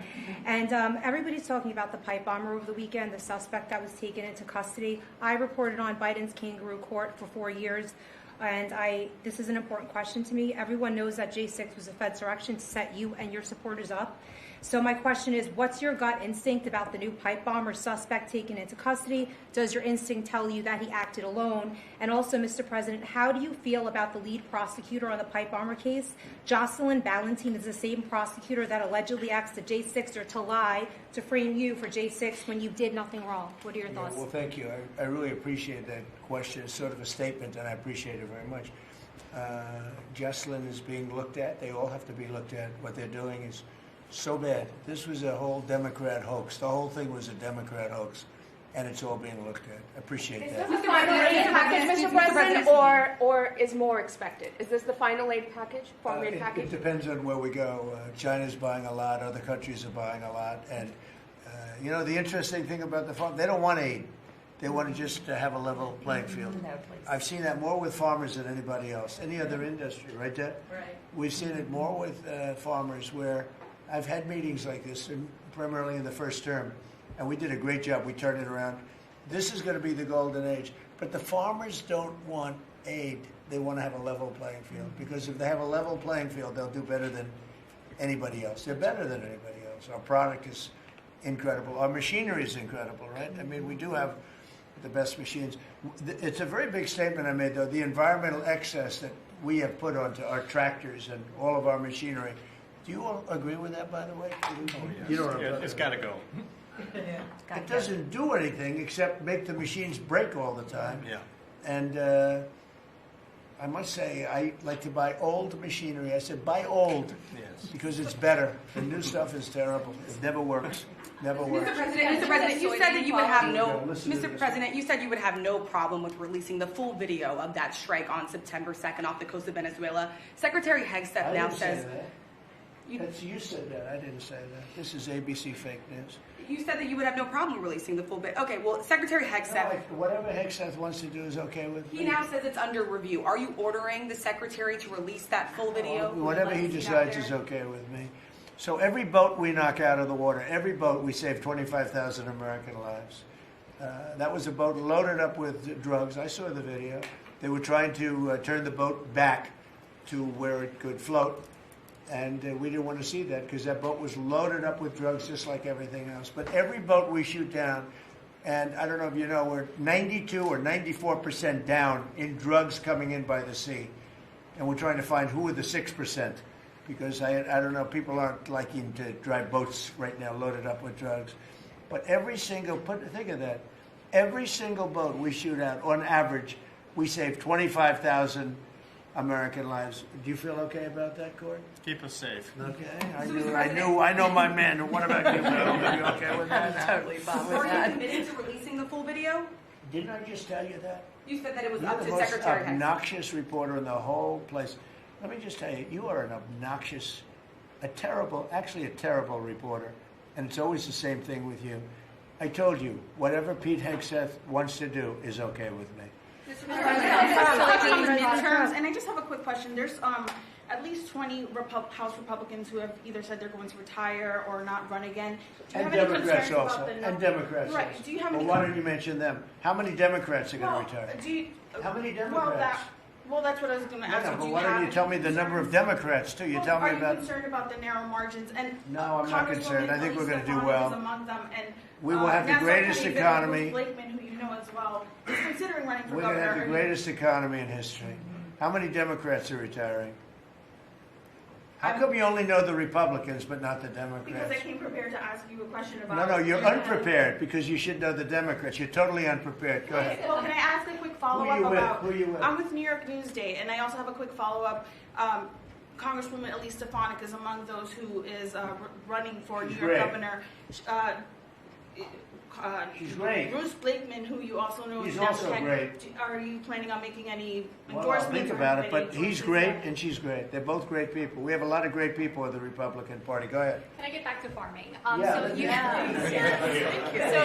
And everybody's talking about the pipe bomber over the weekend, the suspect that was taken into custody. I reported on Biden's kangaroo court for 4 years, and this is an important question to me. Everyone knows that J6 was a Fed's direction to set you and your supporters up. So my question is, what's your gut instinct about the new pipe bomber suspect taken into custody? Does your instinct tell you that he acted alone? And also, Mr. President, how do you feel about the lead prosecutor on the pipe bomber case? Jocelyn Ballantine is the same prosecutor that allegedly asked the J6er to lie to frame you for J6 when you did nothing wrong. What are your thoughts? Well, thank you. I really appreciate that question. It's sort of a statement, and I appreciate it very much. Jocelyn is being looked at. They all have to be looked at. What they're doing is so bad. This was a whole Democrat hoax. The whole thing was a Democrat hoax, and it's all being looked at. I appreciate that. Is this the final aid package, Mr. President, or is more expected? Is this the final aid package, farm aid package? It depends on where we go. China's buying a lot. Other countries are buying a lot. And, the interesting thing about the farm, they don't want aid. They want to just have a level playing field. No, please. I've seen that more with farmers than anybody else, any other industry, right, Deb? Right. We've seen it more with farmers where I've had meetings like this, primarily in the first term, and we did a great job. We turned it around. This is going to be the golden age. But the farmers don't want aid. They want to have a level playing field, because if they have a level playing field, they'll do better than anybody else. They're better than anybody else. Our product is incredible. Our machinery is incredible, right? I mean, we do have the best machines. It's a very big statement I made, though. The environmental excess that we have put onto our tractors and all of our machinery. Do you all agree with that, by the way? You don't know. It's got to go. It doesn't do anything except make the machines break all the time. Yeah. And I must say, I like to buy old machinery. I said, buy old, because it's better. The new stuff is terrible. It never works. Never works. Mr. President, you said that you would have no. Listen to Mr. this. President, you said you would have no problem with releasing the full video of that strike on September 2nd off the coast of Venezuela. Secretary Hegseth now says. You said that. I didn't say that. This is ABC fake news. You said that you would have no problem releasing the full bit. Okay, well, Secretary Hegseth. Whatever Hegseth wants to do is okay with me. He now says it's under review. Are you ordering the secretary to release that full video? Whatever he decides is okay with me. So every boat we knock out of the water, every boat, we save 25,000 American lives. That was a boat loaded up with drugs. I saw the video. They were trying to turn the boat back to where it could float. And we didn't want to see that, because that boat was loaded up with drugs just like everything else. But every boat we shoot down, and I don't know if you know, we're 92 or 94% down in drugs coming in by the sea. And we're trying to find who are the 6%, because I don't know, people aren't liking to drive boats right now loaded up with drugs. But every single, think of that, every single boat we shoot out, on average, we save 25,000 American lives. Do you feel okay about that, Court? Keep us safe. Okay. I know my man. What about you, Bill? Are you okay with that? Totally fine with that. Are you committed to releasing the full video? Didn't I just tell you that? You said that it was You're up the to most Secretary Hegseth. obnoxious reporter in the whole place. Let me just tell you, you are an obnoxious, a terrible reporter, and it's always the same thing with you. I told you, whatever Pete Hegseth wants to do is okay with me. Midterms, and I just have a quick question. There's at least 20 House Republicans who have either said they're going to retire or not run again. Do you And have any Democrats concerns also. about the And Democrats Right. also. Do you have Well, any? why don't you mention them? How many Democrats are going to retire? How many Democrats? Well, that's what I was going to ask you. But why don't you tell me the number of Democrats, too? You tell me about... Are you concerned about the narrow margins? And No, I'm not concerned. I think we're going to do Elisa well. is among them, and We will have the Nassau greatest County economy. Bruce Blakeman, who you know as well, is considering running for We're going to governor. have the greatest economy in history. How many Democrats are retiring? How come you only know the Republicans but not the Because Democrats? I came prepared to ask you a question about. No, you're unprepared because you should know the Democrats. You're totally unprepared. Go ahead. Well, can I ask a quick follow-up Who about? you with? I'm with New York Newsday, and I also have a quick follow-up. Congresswoman Elise Stefanik is among those who is running for New York great. governor. She's great. Bruce Blakeman, who you also know, He's is now also the great. Are you planning on making any Well, I'll endorsements? think or about it, any but he's choices great yet? and she's great. They're both great people. We have a lot of great people in the Republican Party. Go ahead. Can I get back to farming? Yeah.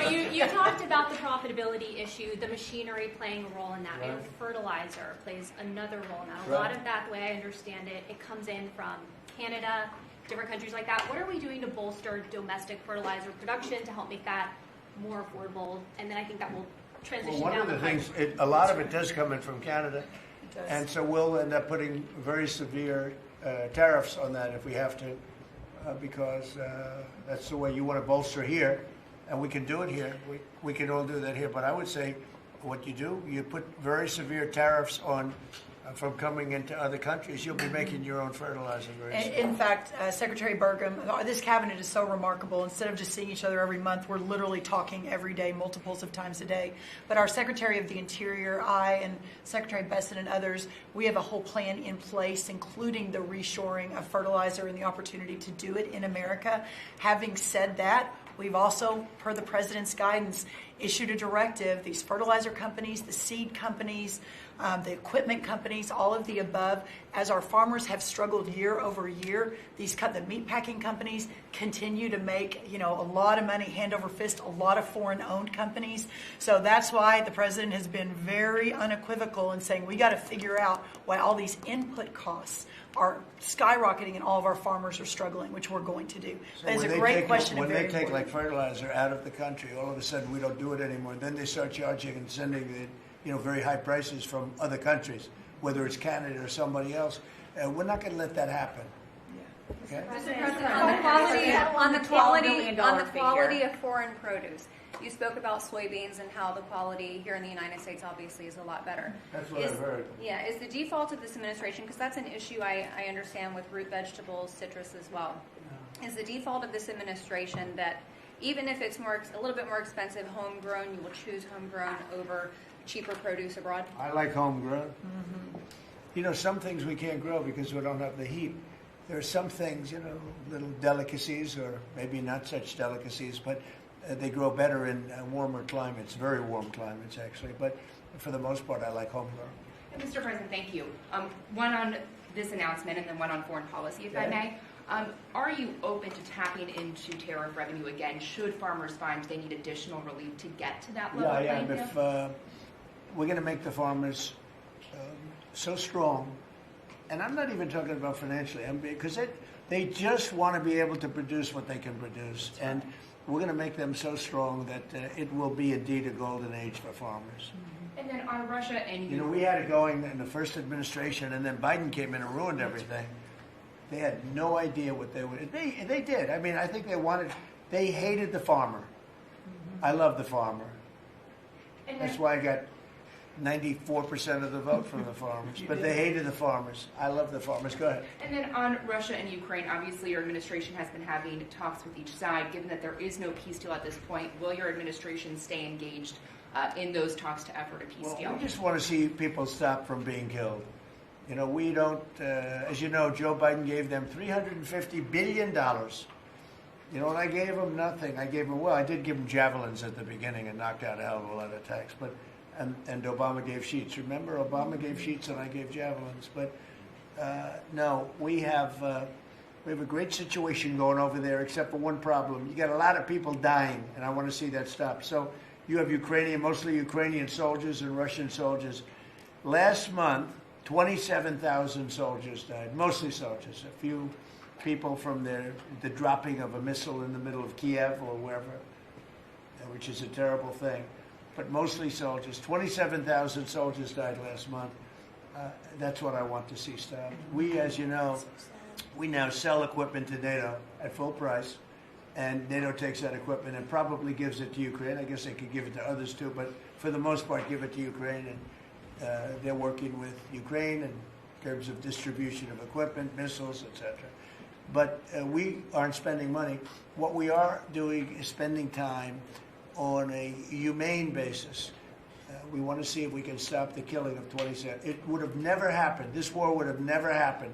So you talked about the profitability issue, the machinery playing a role in that, and fertilizer plays another role in that. A lot of that, the way I understand it, it comes in from Canada, different countries like that. What are we doing to bolster domestic fertilizer production to help make that more affordable? And then I think that will transition Well, one down of the pipe. things, a lot of it does come in from Canada. And so we'll end up putting very severe tariffs on that if we have to, because that's the way you want to bolster here. And we can do it here. We can all do that here. But I would say what you do, you put very severe tariffs on from coming into other countries. You'll be making your own fertilizer very soon. In fact, Secretary Burgum, this cabinet is so remarkable. Instead of just seeing each other every month, we're literally talking every day, multiples of times a day. But our Secretary of the Interior, I, and Secretary Besson and others, we have a whole plan in place, including the reshoring of fertilizer and the opportunity to do it in America. Having said that, we've also, per the President's guidance, issued a directive. These fertilizer companies, the seed companies, the equipment companies, all of the above, as our farmers have struggled year over year, the meat packing companies continue to make a lot of money, hand over fist, a lot of foreign-owned companies. So that's why the President has been very unequivocal in saying we got to figure out why all these input costs are skyrocketing and all of our farmers are struggling, which we're going to do. So That is when a they great take- question. When and very they take important. like fertilizer out of the country, all of a sudden we don't do it anymore. Then they start charging and sending the very high prices from other countries, whether it's Canada or somebody else. We're not going to let that happen. Okay? On the $12 quality of foreign produce. You spoke about soybeans and how the quality here in the United States obviously is a lot better. That's what I've heard. Yeah, is the default of this administration, because that's an issue I understand with root vegetables, citrus as well. Is the default of this administration that even if it's a little bit more expensive homegrown, you will choose homegrown over cheaper produce abroad? I like homegrown. Some things we can't grow because we don't have the heat. There are some things, little delicacies, or maybe not such delicacies, but they grow better in warmer climates, very warm climates actually. But for the most part, I like homegrown. Mr. President, thank you. One on this announcement and then one on foreign policy, if I may. Are you open to tapping into tariff revenue again should farmers find they need additional relief to get to that level? Yeah. If we're going to make the farmers so strong, and I'm not even talking about financially, because they just want to be able to produce what they can produce, and we're going to make them so strong that it will be indeed a golden age for farmers. And then on Russia and we had it going in the first administration, and then Biden came in and ruined everything. They had no idea what they would. They did. I mean, I think they hated the farmer. I love the farmer. That's why I got 94% of the vote from the farmers. But they hated the farmers. I love the farmers. Go ahead. And then on Russia and Ukraine, obviously your administration has been having talks with each side. Given that there is no peace deal at this point, will your administration stay engaged in those talks to effort a peace deal? We just want to see people stop from being killed. We don't, as you know, Joe Biden gave them $350 billion. And I gave them nothing. I did give them javelins at the beginning and knocked out a hell of a lot of attacks. But and Obama gave sheets. Remember, Obama gave sheets and I gave javelins. But no, we have a great situation going over there, except for one problem. You got a lot of people dying, and I want to see that stop. So you have mostly Ukrainian soldiers and Russian soldiers. Last month, 27,000 soldiers died, mostly soldiers. A few people from the dropping of a missile in the middle of Kiev or wherever, which is a terrible thing. But mostly soldiers. 27,000 soldiers died last month. That's what I want to see stop. We, as you know, we now sell equipment to NATO at full price, and NATO takes that equipment and probably gives it to Ukraine. I guess they could give it to others too, but for the most part, give it to Ukraine. And they're working with Ukraine and in terms of distribution of equipment, missiles, etc. But we aren't spending money. What we are doing is spending time on a humane basis. We want to see if we can stop the killing of 27. It would have never happened. This war would have never happened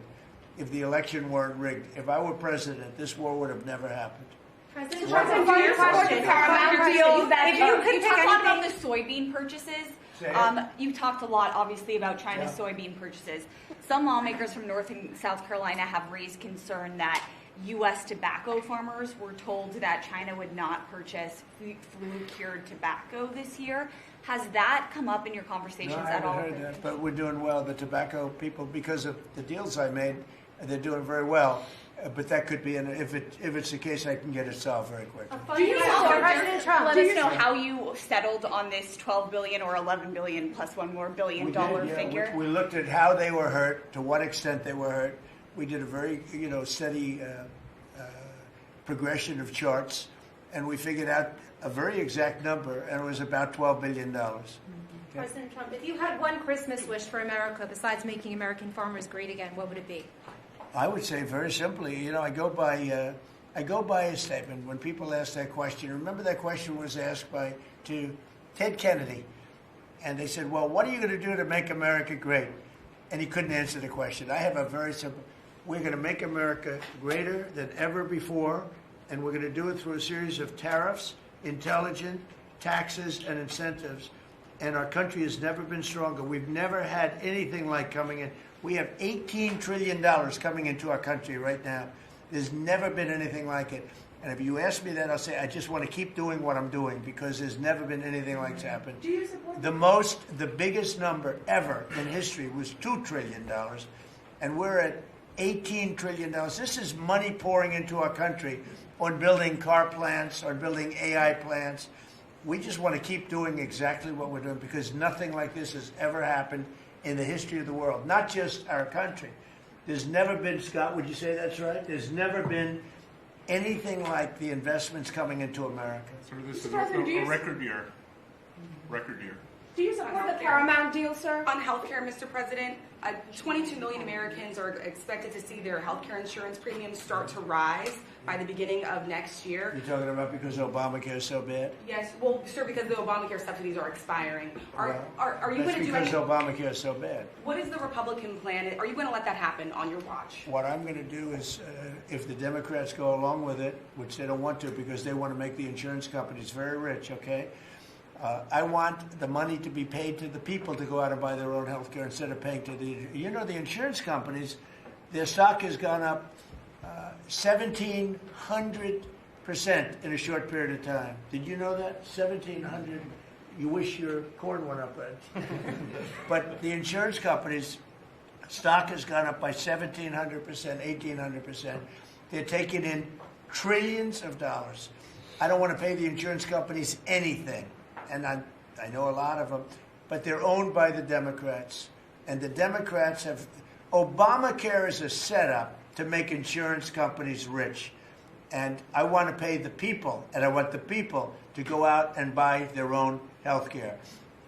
if the election weren't rigged. If I were president, this war would have never happened. President You Trump, talked a lot about the soybean purchases. You talked a lot, obviously, about China's soybean purchases. Some lawmakers from North and South Carolina have raised concern that U.S. tobacco farmers were told that China would not purchase flu-cured tobacco this year. Has that come up in your conversations at all? No, I haven't heard that, but we're doing well. The tobacco people, because of the deals I made, they're doing very well. But that could be, and if it's the case, I can get it solved very quickly. Do you President Trump, let us know how you settled on this $12 billion or $11 billion plus one more billion dollar figure? We looked at how they were hurt, to what extent they were hurt. We did a very steady progression of charts, and we figured out a very exact number, and it was about $12 billion. Okay. President Trump, if you had one Christmas wish for America besides making American farmers great again, what would it be? I would say very simply, I go by a statement. When people ask that question, remember that question was asked to Ted Kennedy, and they said, "Well, what are you going to do to make America great?" And he couldn't answer the question. I have a very simple: we're going to make America greater than ever before, and we're going to do it through a series of tariffs, intelligent taxes, and incentives. And our country has never been stronger. We've never had anything like coming in. We have $18 trillion coming into our country right now. There's never been anything like it. And if you ask me that, I'll say I just want to keep doing what I'm doing because there's never been anything like that happen. Do you support the biggest number ever in history was $2 trillion, and we're at $18 trillion. This is money pouring into our country on building car plants, on building AI plants. We just want to keep doing exactly what we're doing because nothing like this has ever happened in the history of the world, not just our country. There's never been, Scott, would you say that's right? There's never been anything like the investments coming into America. So this is a record year. Record year. Do you support the Paramount deal, sir? On healthcare, Mr. President, 22 million Americans are expected to see their healthcare insurance premiums start to rise by the beginning of next year. You're talking about because Obamacare is so bad? Yes, well, sir, because the Obamacare subsidies are expiring. Are you going to do because anything? Obamacare is so bad. What is the Republican plan? Are you going to let that happen on your watch? What I'm going to do is, if the Democrats go along with it, which they don't want to because they want to make the insurance companies very rich, okay? I want the money to be paid to the people to go out and buy their own health care instead of paying to the insurance companies, their stock has gone up 1,700% in a short period of time. Did you know that? 1,700. You wish your corn went up, right? But the insurance companies' stock has gone up by 1,700%, 1,800%. They're taking in trillions of dollars. I don't want to pay the insurance companies anything. And I know a lot of them, but they're owned by the Democrats. And the Democrats have... Obamacare is a setup to make insurance companies rich. And I want to pay the people, and I want the people to go out and buy their own health care.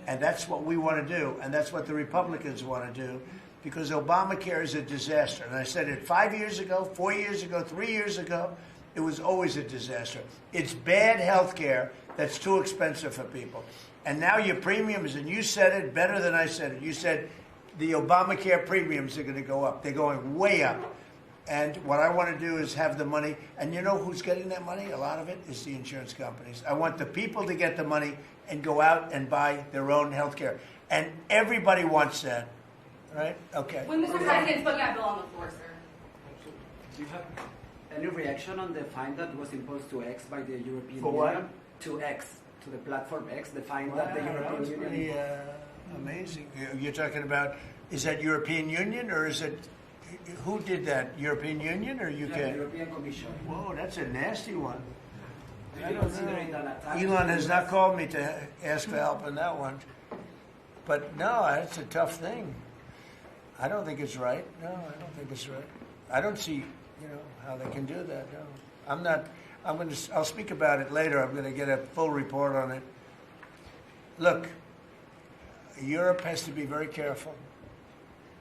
And that's what we want to do, and that's what the Republicans want to do, because Obamacare is a disaster. And I said it 5 years ago, 4 years ago, 3 years ago. It was always a disaster. It's bad health care that's too expensive for people. And now your premiums, and you said it better than I said it. You said the Obamacare premiums are going to go up. They're going way up. And what I want to do is have the money. And you know who's getting that money? A lot of it is the insurance companies. I want the people to get the money and go out and buy their own health care. And everybody wants that. Right? Okay. When Mr. President put that bill on the floor, sir. Do you have any reaction on the fine that was imposed to X by the European For Union? what? To X, to the platform X, the fine that the European was Union... pretty amazing. You're talking about, is that European Union or is it, who did that? European Union or UK? The European Commission. Whoa, that's a nasty one. Do you consider it an attack? Elon has not called me to ask for help on that one. But no, that's a tough thing. I don't think it's right. No, I don't think it's right. I don't see, how they can do that. No, I'm not. I'll speak about it later. I'm going to get a full report on it. Look, Europe has to be very careful.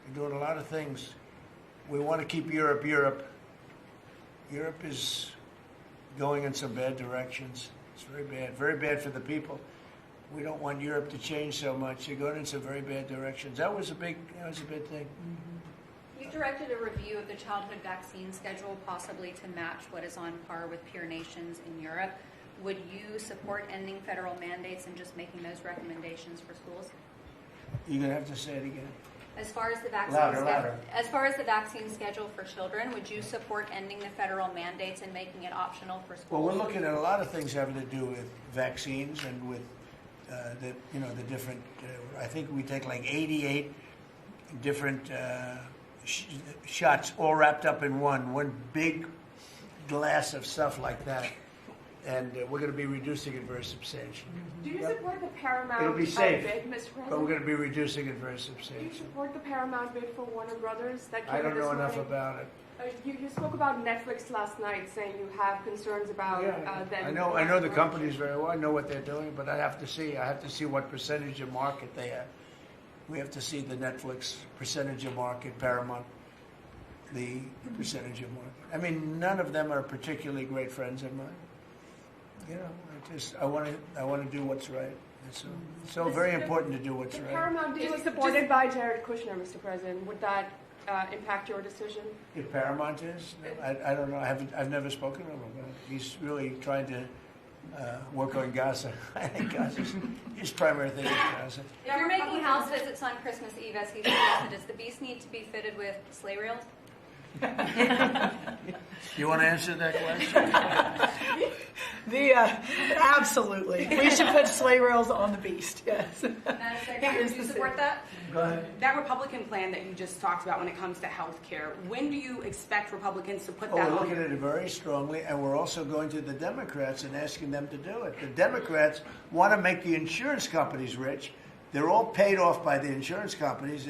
We're doing a lot of things. We want to keep Europe. Europe is going in some bad directions. It's very bad for the people. We don't want Europe to change so much. They're going in some very bad directions. That was a big thing. You directed a review of the childhood vaccine schedule, possibly to match what is on par with peer nations in Europe. Would you support ending federal mandates and just making those recommendations for schools? You're gonna have to say it again. As far as the vaccine Louder. As far as the vaccine schedule for children, would you support ending the federal mandates and making it optional for schools? Well, we're looking at a lot of things having to do with vaccines and with the different. I think we take like 88 different shots, all wrapped up in one big glass of stuff like that, and we're going to be reducing it very substantially. Do you support the Paramount It'll be safe, bid, Mr. President? but we're going to be reducing it very Do you substantially. support the Paramount bid for Warner Brothers? That came I don't this know enough morning? about it. You spoke about Netflix last night, saying you have concerns about them. I know the companies very well. I know what they're doing, but I have to see what percentage of market they have. We have to see the Netflix percentage of market, Paramount, the percentage of market. I mean, none of them are particularly great friends of mine. You know, I want to do what's right. It's so very important to do what's right. Paramount deal was supported by Jared Kushner, Mr. President. Would that impact your decision? If Paramount is, I don't know. I've never spoken to him about it. He's really trying to work on Gaza. I think Gaza's his primary thing is Gaza. If you're making house visits on Christmas Eve, as he suggested, does the beast need to be fitted with sleigh rails? You want to answer that question? Absolutely. We should put sleigh rails on the beast, yes. Madam Secretary, do you support that? Go ahead. That Republican plan that you just talked about when it comes to health care, when do you expect Republicans to put that We're on? looking at it very strongly, and we're also going to the Democrats and asking them to do it. The Democrats want to make the insurance companies rich. They're all paid off by the insurance companies.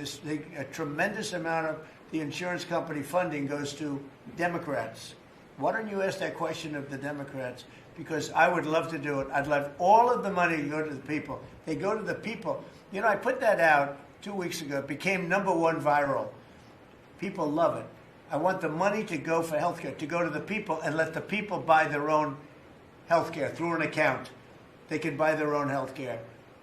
A tremendous amount of the insurance company funding goes to Democrats. Why don't you ask that question of the Democrats? Because I would love to do it. I'd love all of the money to go to the people. They go to the people. You know, I put that out 2 weeks ago. It became #1 viral. People love it. I want the money to go for health care, to go to the people and let the people buy their own health care through an account. They can buy their own health care.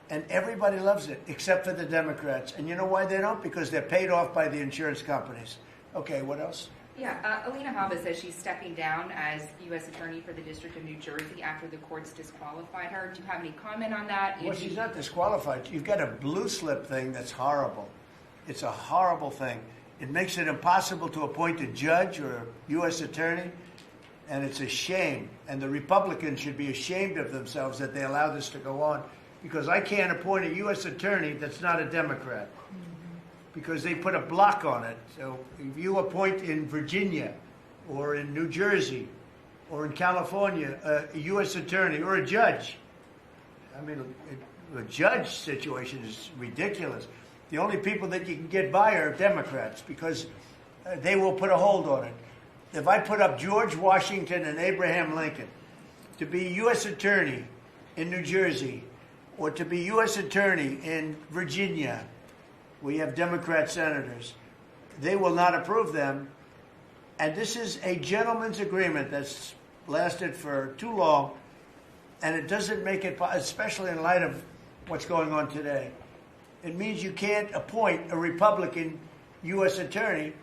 And everybody loves it, except for the Democrats. And you know why they don't? Because they're paid off by the insurance companies. Okay, what else? Yeah, Alina Habba says she's stepping down as U.S. Attorney for the District of New Jersey after the courts disqualified her. Do you have any comment on that? Well, she's not disqualified. You've got a blue slip thing that's horrible. It's a horrible thing. It makes it impossible to appoint a judge or a U.S. attorney, and it's a shame. And the Republicans should be ashamed of themselves that they allow this to go on, because I can't appoint a U.S. attorney that's not a Democrat, because they put a block on it. So if you appoint in Virginia or in New Jersey or in California a U.S. attorney or a judge, I mean, a judge situation is ridiculous. The only people that you can get by are Democrats, because they will put a hold on it. If I put up George Washington and Abraham Lincoln to be U.S. attorney in New Jersey or to be U.S. attorney in Virginia, we have Democrat senators, they will not approve them. And this is a gentleman's agreement that's lasted for too long, and it doesn't make it, especially in light of what's going on today. It means you can't appoint a Republican U.S. attorney,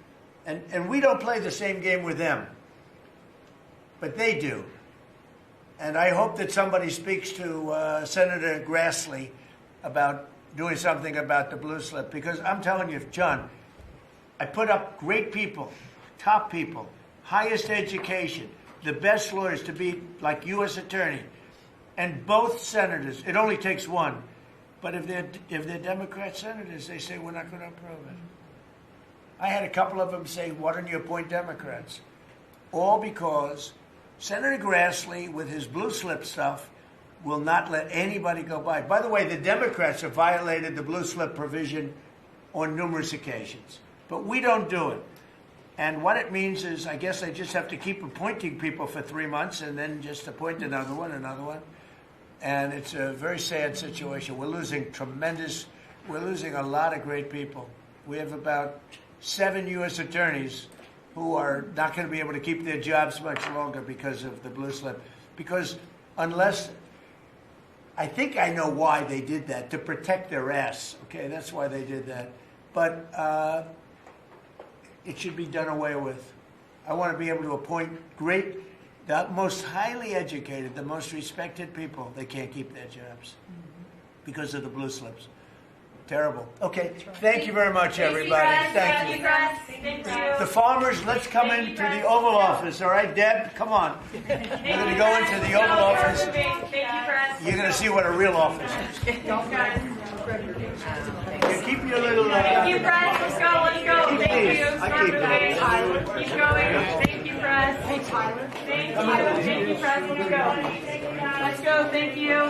and we don't play the same game with them, but they do. And I hope that somebody speaks to Senator Grassley about doing something about the blue slip, because I'm telling you, John, I put up great people, top people, highest education, the best lawyers to be like U.S. attorney, and both senators. It only takes one, but if they're Democrat senators, they say we're not going to approve it. I had a couple of them say, "Why don't you appoint Democrats?" All because Senator Grassley, with his blue slip stuff, will not let anybody go by. By the way, the Democrats have violated the blue slip provision on numerous occasions, but we don't do it. And what it means is, I guess I just have to keep appointing people for 3 months and then just appoint another one. And it's a very sad situation. We're losing a lot of great people. We have about 7 U.S. attorneys who are not going to be able to keep their jobs much longer because of the blue slip. Because unless, I think I know why they did that, to protect their ass. Okay, that's why they did that. But it should be done away with. I want to be able to appoint the most highly educated, the most respected people. They can't keep their jobs because of the blue slips. Terrible. Okay, thank you very much, everybody. Thank you. The farmers, let's come into the Oval Office. All right, Deb, come on. We're going to go into the Oval Office. You're going to see what a real office is. Keep your little. Thank you, press. Let's go. Let's go. Thank you. Keep going. Thank you, press. Hey, Tyler. Thank you. Thank you, press. Let's go. Let's go. Thank you.